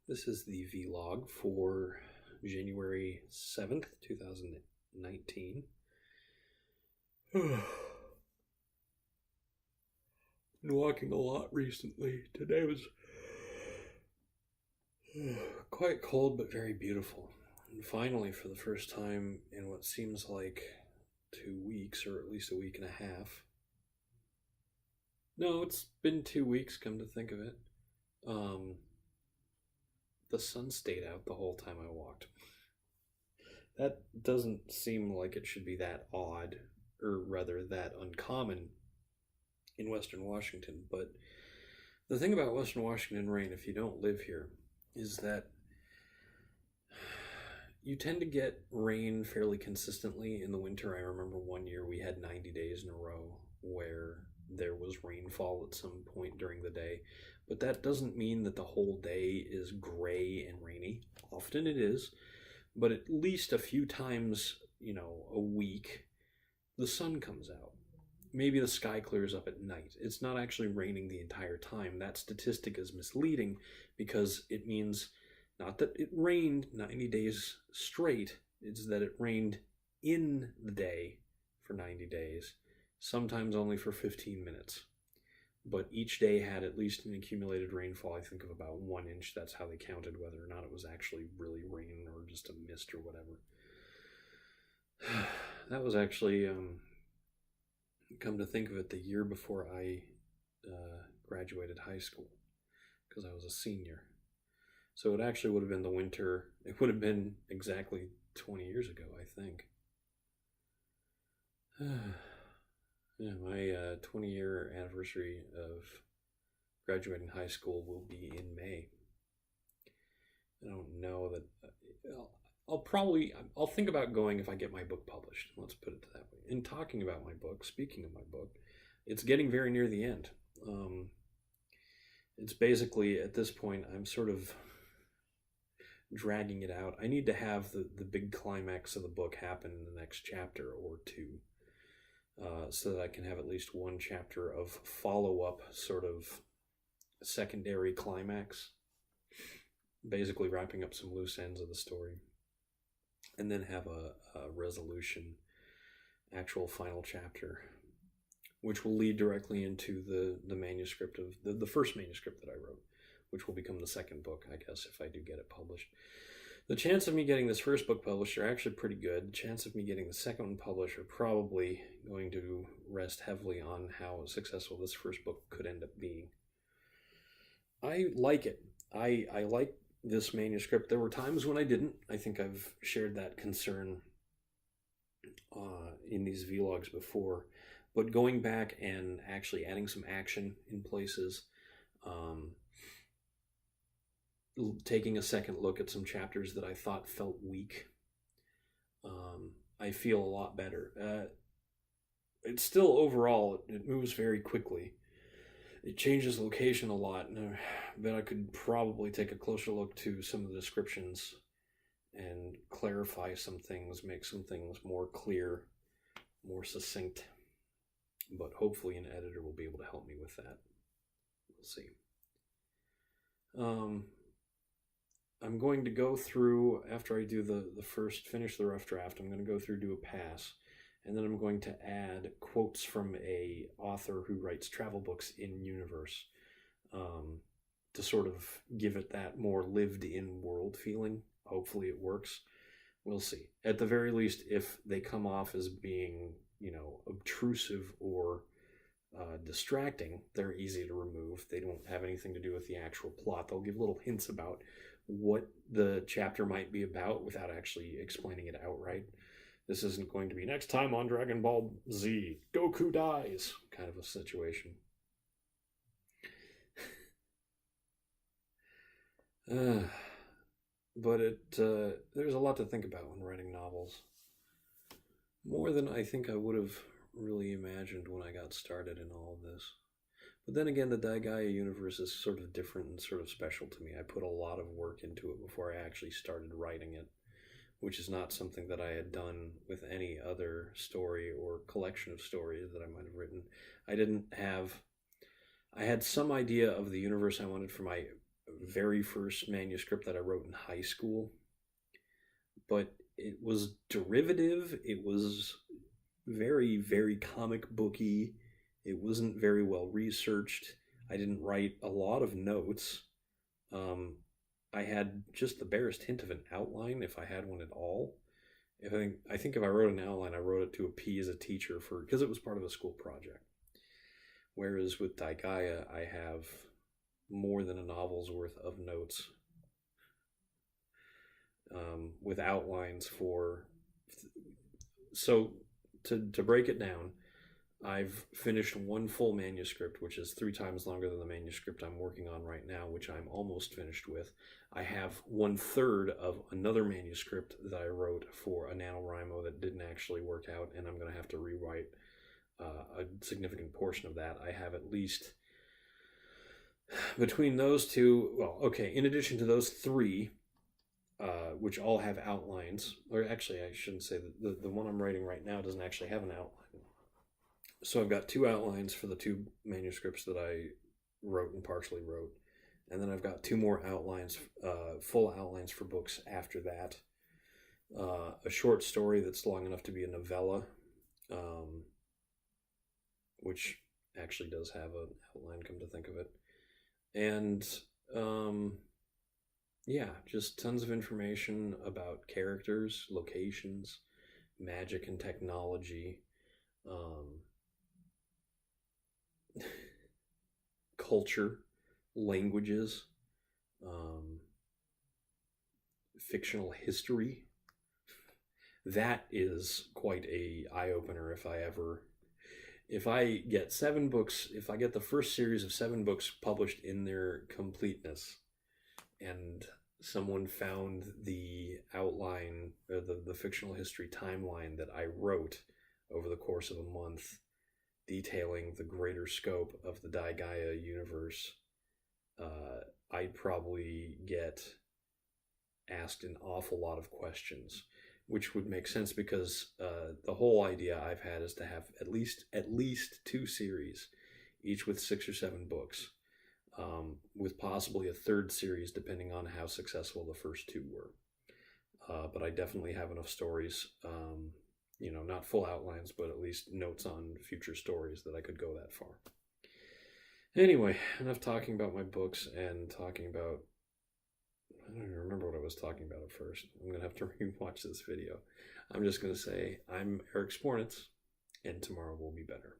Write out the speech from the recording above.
This is the vlog for January 7th, 2019. Been walking a lot recently. Today was quite cold but very beautiful. And finally, for the first time in what seems like 2 weeks, or at least a week and a half. No, it's been 2 weeks, come to think of it. The sun stayed out the whole time I walked. That doesn't seem like it should be that odd, or rather that uncommon in Western Washington. But the thing about Western Washington rain, if you don't live here, is that you tend to get rain fairly consistently in the winter. I remember one year we had 90 days in a row where there was rainfall at some point during the day. But that doesn't mean that the whole day is gray and rainy. Often it is, but at least a few times, a week, the sun comes out. Maybe the sky clears up at night. It's not actually raining the entire time. That statistic is misleading because it means not that it rained 90 days straight, it's that it rained in the day for 90 days, sometimes only for 15 minutes. But each day had at least an accumulated rainfall, I think, of about 1 inch. That's how they counted whether or not it was actually really rain or just a mist or whatever. That was actually, come to think of it, the year before I graduated high school, because I was a senior. So it actually would have been the winter. It would have been exactly 20 years ago, I think. Yeah, my 20-year anniversary of graduating high school will be in May. I don't know that I'll think about going if I get my book published. Let's put it that way. In talking about my book, speaking of my book, it's getting very near the end. It's basically, at this point, I'm sort of dragging it out. I need to have the big climax of the book happen in the next chapter or two. So that I can have at least one chapter of follow-up, sort of secondary climax, basically wrapping up some loose ends of the story, and then have a resolution, actual final chapter, which will lead directly into the manuscript of the first manuscript that I wrote, which will become the second book, I guess, if I do get it published. The chance of me getting this first book published are actually pretty good. The chance of me getting the second one published are probably going to rest heavily on how successful this first book could end up being. I like it. I like this manuscript. There were times when I didn't. I think I've shared that concern in these vlogs before. But going back and actually adding some action in places, taking a second look at some chapters that I thought felt weak, I feel a lot better. It's still, overall, it moves very quickly. It changes location a lot, and I bet I could probably take a closer look to some of the descriptions and clarify some things, make some things more clear, more succinct. But hopefully an editor will be able to help me with that. We'll see. I'm going to go through, after I do the first, finish the rough draft, I'm going to go through, do a pass, and then I'm going to add quotes from a author who writes travel books in universe, to sort of give it that more lived-in world feeling. Hopefully it works. We'll see. At the very least, if they come off as being, obtrusive or distracting, they're easy to remove. They don't have anything to do with the actual plot. They'll give little hints about what the chapter might be about without actually explaining it outright. This isn't going to be next time on Dragon Ball Z, Goku dies, kind of a situation. But there's a lot to think about when writing novels. More than I think I would have really imagined when I got started in all of this. But then again, the Daigaia universe is sort of different and sort of special to me. I put a lot of work into it before I actually started writing it, which is not something that I had done with any other story or collection of stories that I might have written. I had some idea of the universe I wanted for my very first manuscript that I wrote in high school, but it was derivative. It was very, very comic booky. It wasn't very well researched. I didn't write a lot of notes. I had just the barest hint of an outline, if I had one at all. I think if I wrote an outline, I wrote it to appease a teacher because it was part of a school project. Whereas with Daigaia, I have more than a novel's worth of notes, with outlines for. So to break it down, I've finished one full manuscript, which is 3 times longer than the manuscript I'm working on right now, which I'm almost finished with. I have 1/3 of another manuscript that I wrote for a NaNoWriMo that didn't actually work out, and I'm going to have to rewrite a significant portion of that. I have at least, between those two, well, okay, in addition to those 3, which all have outlines, or actually I shouldn't say that the one I'm writing right now doesn't actually have an outline. So I've got 2 outlines for the 2 manuscripts that I wrote and partially wrote. And then I've got 2 more outlines, full outlines for books after that. A short story that's long enough to be a novella, which actually does have an outline, come to think of it. And yeah, just tons of information about characters, locations, magic and technology, culture, languages, fictional history. That is quite a eye-opener if I get 7 books, if I get the first series of 7 books published in their completeness, and someone found the outline, or the fictional history timeline that I wrote over the course of a month, detailing the greater scope of the Daigaia universe, I'd probably get asked an awful lot of questions, which would make sense because the whole idea I've had is to have at least 2 series, each with 6 or 7 books, with possibly a 3rd series depending on how successful the first 2 were. But I definitely have enough stories, not full outlines, but at least notes on future stories that I could go that far. Anyway, enough talking about my books and talking about, I don't even remember what I was talking about at first. I'm going to have to rewatch this video. I'm just going to say, I'm Eric Spornitz, and tomorrow will be better.